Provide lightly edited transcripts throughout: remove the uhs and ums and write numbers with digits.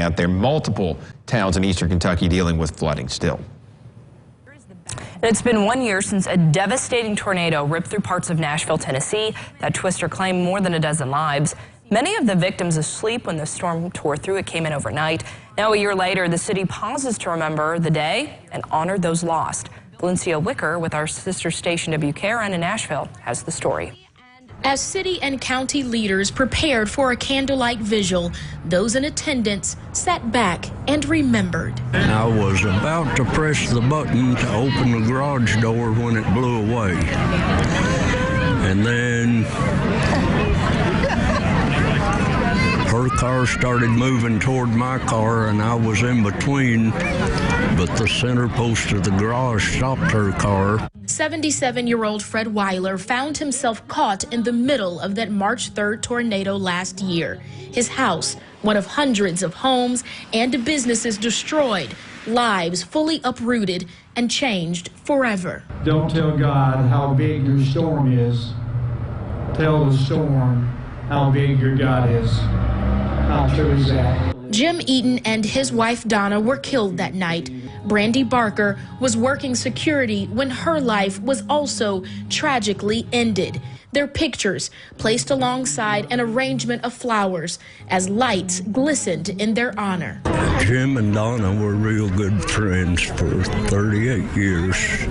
out there. Multiple towns in eastern Kentucky dealing with flooding still. It's been 1 year since a devastating tornado ripped through parts of Nashville, Tennessee. That twister claimed more than a dozen lives. Many of the victims asleep when the storm tore through. It came in overnight. Now, a year later, the city pauses to remember the day and honor those lost. Valencia Wicker with our sister station WKRN in Nashville has the story. As city and county leaders prepared for a candlelight vigil, those in attendance sat back and remembered. I was about to press the button to open the garage door when it blew away. And then her car started moving toward my car, and I was in between, but the center post of the garage stopped her car. 77-year-old Fred Weiler found himself caught in the middle of that March 3rd tornado last year. His house, one of hundreds of homes and businesses destroyed, lives fully uprooted and changed forever. Don't tell God how big your storm is. Tell the storm how big your God is. How true is that? Jim Eaton and his wife Donna were killed that night. Brandy Barker was working security when her life was also tragically ended. Their pictures placed alongside an arrangement of flowers as lights glistened in their honor. Jim and Donna were real good friends for 38 years.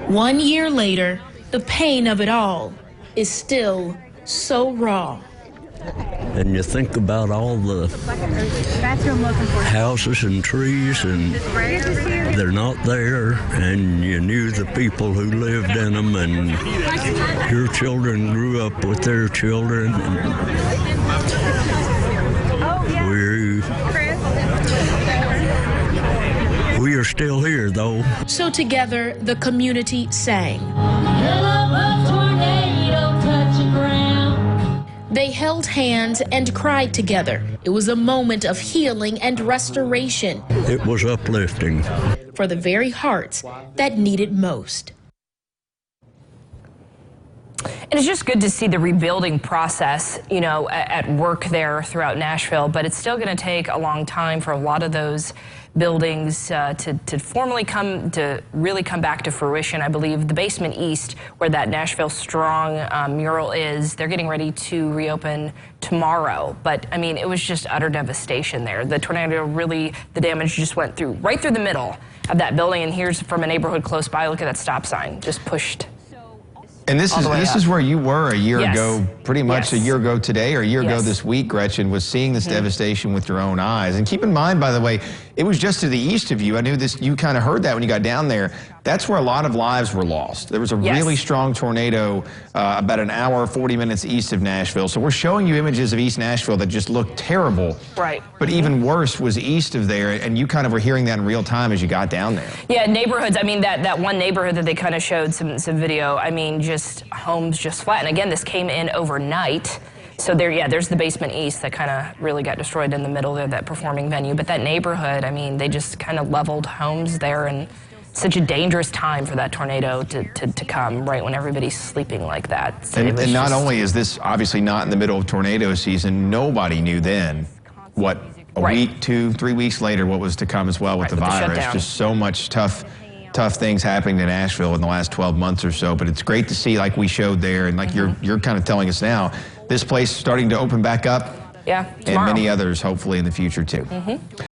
1 year later, the pain of it all is still so raw. And you think about all the houses and trees, and they're not there, and you knew the people who lived in them, and your children grew up with their children. We are still here, though. So together, the community sang. They held hands and cried together. It was a moment of healing and restoration. It was uplifting. For the very hearts that need it most. And it's just good to see the rebuilding process, you know, at work there throughout Nashville, but it's still going to take a long time for a lot of those buildings to really come back to fruition. I believe the Basement East, where that Nashville Strong mural is, they're getting ready to reopen tomorrow. But I mean, it was just utter devastation there. The tornado really, the damage just went right through the middle of that building. And here's from a neighborhood close by. Look at that stop sign, just pushed. And this is where you were a year ago, pretty much a year ago today, or a year ago this week, Gretchen, was seeing this devastation with your own eyes. And keep in mind, by the way, it was just to the east of you. I knew this, you kind of heard that when you got down there. That's where a lot of lives were lost. There was a really strong tornado about an hour, 40 minutes east of Nashville. So we're showing you images of East Nashville that just looked terrible. Right. But even worse was east of there, and you kind of were hearing that in real time as you got down there. Yeah, neighborhoods. I mean, that one neighborhood that they kind of showed some video, I mean, just homes just flat. And again, this came in overnight. So there's the Basement East that kind of really got destroyed in the middle there, that performing venue. But that neighborhood, I mean, they just kind of leveled homes there, and such a dangerous time for that tornado to come right when everybody's sleeping like that. So and not only is this obviously not in the middle of tornado season, nobody knew then what a week, 2, 3 weeks later what was to come as well with the virus. Just so much tough things happening in Nashville in the last 12 months or so. But it's great to see, like we showed there, and like you're kind of telling us now, this place starting to open back up. Yeah, and many others hopefully in the future too.